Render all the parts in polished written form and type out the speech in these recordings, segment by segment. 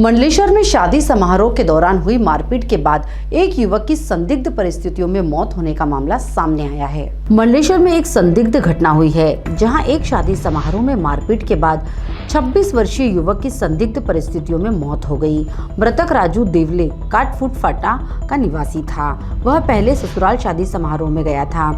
मंडलेश्वर में शादी समारोह के दौरान हुई मारपीट के बाद एक युवक की संदिग्ध परिस्थितियों में मौत होने का मामला सामने आया है। मंडलेश्वर में एक संदिग्ध घटना हुई है, जहां एक शादी समारोह में मारपीट के बाद 26 वर्षीय युवक की संदिग्ध परिस्थितियों में मौत हो गई। मृतक राजू देवले काटफूट फाटा का निवासी था। वह पहले ससुराल शादी समारोह में गया था,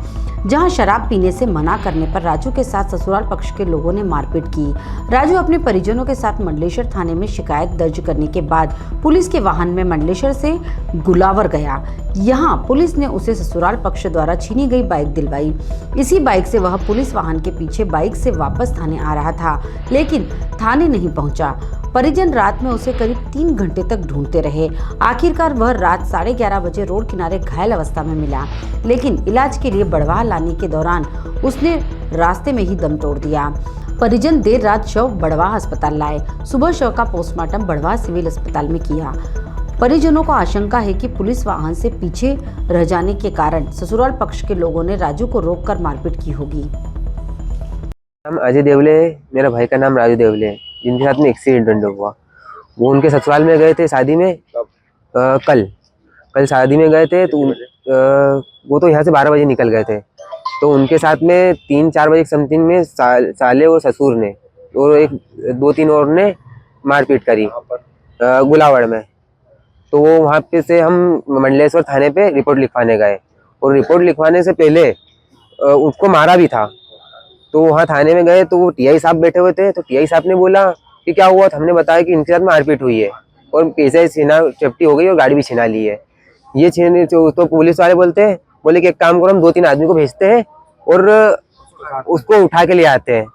जहां शराब पीने से मना करने पर राजू के साथ ससुराल पक्ष के लोगों ने मारपीट की। राजू अपने परिजनों के साथ मंडलेश्वर थाने में शिकायत दर्ज करने के बाद पुलिस के वाहन में मंडलेश्वर से गुलावर गया। यहां पुलिस ने उसे ससुराल पक्ष द्वारा छीनी गई बाइक दिलवाई। इसी बाइक से वह पुलिस वाहन के पीछे बाइक से वापस थाने आ रहा था, लेकिन थाने नहीं पहुंचा। परिजन रात में उसे करीब 3 घंटे तक ढूंढते रहे। आखिरकार वह रात 11:30 बजे रोड किनारे घायल अवस्था में मिला, लेकिन इलाज के लिए बड़वाह लाने के दौरान उसने रास्ते में ही दम तोड़ दिया। परिजन देर रात शव बड़वाह अस्पताल लाए। सुबह शव का पोस्टमार्टम बड़वाह सिविल अस्पताल में किया। परिजनों को आशंका है कि पुलिस वाहन से पीछे रह जाने के कारण ससुराल पक्ष के लोगों ने राजू को रोककर मारपीट की होगी। नाम अजय देवले, मेरा भाई का नाम राजू देवले है, जिनके साथ में एक्सीडेंट हुआ। वो उनके ससुराल में गए थे शादी में। कल शादी में गए थे तो वो तो यहाँ से 12 बजे निकल गए थे। तो उनके साथ में 3-4 बजे समथिंग में साले और ससुर ने और 2-3 और ने मारपीट करी गुलावड़ में। तो वो वहाँ पे से हम मंडलेश्वर थाने पे रिपोर्ट लिखवाने गए, और रिपोर्ट लिखवाने से पहले उसको मारा भी था। तो वहाँ थाने में गए तो वो टीआई साहब बैठे हुए थे। तो टीआई साहब ने बोला कि क्या हुआ, तो हमने बताया कि इनके साथ मारपीट हुई है और पैसे छीना चपटी हो गई और गाड़ी भी छिना ली है। ये छीन तो पुलिस वाले बोले कि एक काम करो, हम 2-3 आदमी को भेजते हैं और उसको उठा के ले आते हैं।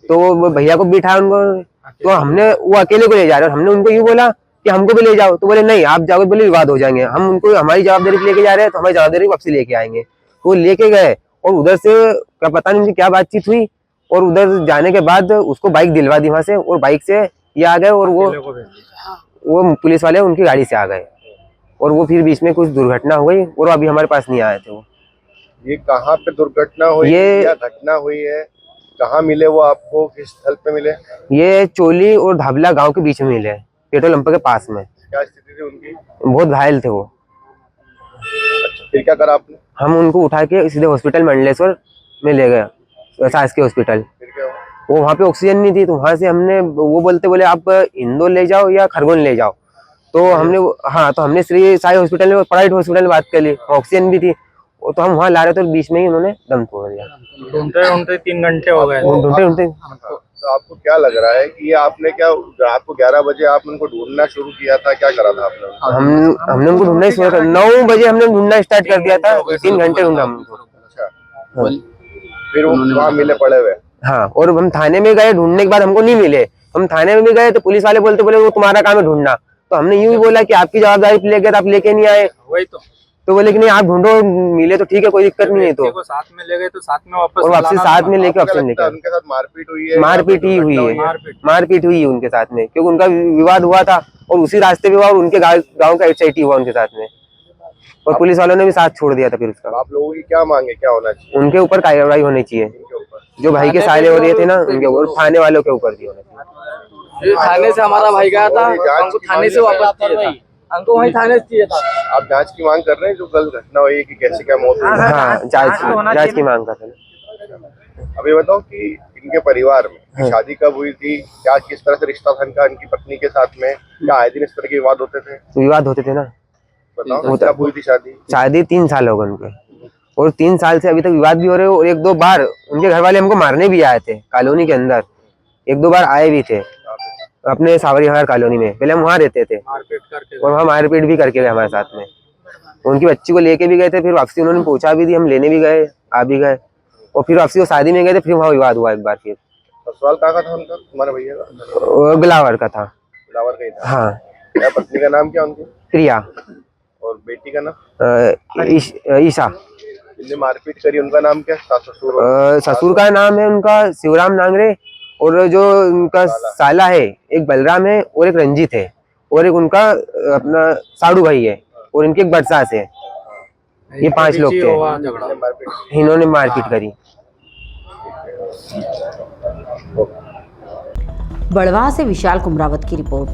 तो वो भैया को बिठा उनको, तो हमने वो अकेले को ले जा रहे हैं। हमने उनको यूँ बोला कि हमको भी ले जाओ, तो बोले नहीं आप जाओगे, बोले विवाद हो जाएंगे। हम उनको हमारी जवाबदारी पे लेके जा रहे हैं, तो हमारी जवाबदारी वापसी लेके आएंगे। तो वो लेके गए और उधर से क्या पता नहीं उनकी क्या बातचीत हुई, और उधर जाने के बाद उसको बाइक दिलवा दी वहां से, और बाइक से ये आ गए और वो पुलिस वाले उनकी गाड़ी से आ गए, और वो फिर बीच में कुछ दुर्घटना हो गई और अभी हमारे पास नहीं आए थे। वो ये कहाँ पे दुर्घटना हुई, क्या घटना हुई है, कहाँ मिले वो आपको, किस स्थल पे मिले? ये चोली और धाबला गांव के बीच में मिले, पेट्रोल पंप के पास में। क्या स्थिति थी उनकी? बहुत घायल थे वो। अच्छा, फिर क्या करा आपने? हम उनको उठा के सीधे हॉस्पिटल मंडलेश्वर में ले गए, शासकीय हॉस्पिटल। वो वहाँ पे ऑक्सीजन नहीं थी, तो वहाँ से हमने वो बोले आप इंदौर ले जाओ या खरगोन ले जाओ। तो हमने श्री साई हॉस्पिटल में, प्राइवेट हॉस्पिटल में बात कर ली, ऑक्सीजन भी थी। तो हम वहाँ ला रहे थे, बीच में ही उन्होंने दम तोड़ दिया। ढूंढते 3 घंटे हो गए। ढूंढते तो आपको क्या लग रहा है कि ये आपने क्या रात को 11 बजे आप उनको ढूंढना शुरू किया था, क्या करा था आपने? हमने उनको ढूंढना ही शुरू किया। 9 बजे हमने ढूंढना स्टार्ट कर दिया था, 3 घंटे ढूंढा हमको। अच्छा, फिर वो वहाँ मिले पड़े हुए? हाँ, और हम थाने में गए, ढूंढने के बाद हमको नहीं मिले। हम थाने में भी गए तो पुलिस वाले बोले वो तुम्हारा काम है ढूंढना। तो हमने यूं ही बोला कि आपकी जवाबदारी पे लेके, तो आप लेके नहीं आए। वही तो बोले कि नहीं आप ढूंढो, मिले तो ठीक है, कोई दिक्कत नहीं है। तो साथ में ले गए, तो साथ में वापस साथ में लेके वापस लेके उनके साथ मारपीट हुई है? मारपीट हुई है उनके साथ में, क्योंकि उनका विवाद हुआ था और उसी रास्ते पे हुआ, और उनके गाँव का HIT हुआ उनके साथ में, और पुलिस वालों ने भी साथ छोड़ दिया था। फिर उसका आप लोगों की क्या मांगे, क्या होना चाहिए? उनके ऊपर कार्रवाई होनी चाहिए, जो भाई के साले हो रहे थे ना, उनके ऊपर, थाने वालों के ऊपर भी होना चाहिए। थाने से हमारा भाई गया था, हमको थाने से वापस किया था, हमको वही थाने से किया था। आप जांच की मांग कर रहे हैं, जो कल घटना हुई है कि कैसे क्या मौत हुई? हाँ, जांच की मांग कर रहे हैं। अभी बताओ कि इनके परिवार में शादी कब हुई थी, क्या किस तरह से रिश्ता था इनका इनकी पत्नी के साथ में, क्या आए दिन इस तरह के विवाद होते थे? ना, बताओ कब हुई थी शादी? 3 साल हो गए उनके, और 3 साल से अभी तक विवाद भी हो रहे हो। और 1-2 बार उनके घर वाले हमको मारने भी आए थे कॉलोनी के अंदर, 1-2 बार आए भी थे अपने सावरी हार कॉलोनी में। पहले हम वहाँ रहते थे, और वहाँ मारपीट भी करके गए हमारे साथ में। उनकी बच्ची को लेके भी गए थे, फिर वापसी उन्होंने पहुंचा भी दी, हम लेने भी गए, आ भी गए, और फिर वापसी वो शादी में गए थे, फिर वहाँ विवाद हुआ एक बार। फिर ससुराल कहाँ का था उनका, तुम्हारे भैया का? बिलावर का था। बिलावर का ही था? हाँ। क्या पत्नी का नाम क्या उनकी? प्रिया। और बेटी का नाम? ईशा। जिनने मारपीट करी उनका नाम क्या? ससुर का नाम है उनका शिवराम नांगरे, और जो उनका साला है एक बलराम है, और एक रंजीत है, और एक उनका अपना साड़ू भाई है, और इनके एक बरसास है। ये 5 लोग थे, इन्होंने मारपीट करी। बड़वाह से विशाल कुमरावत की रिपोर्ट।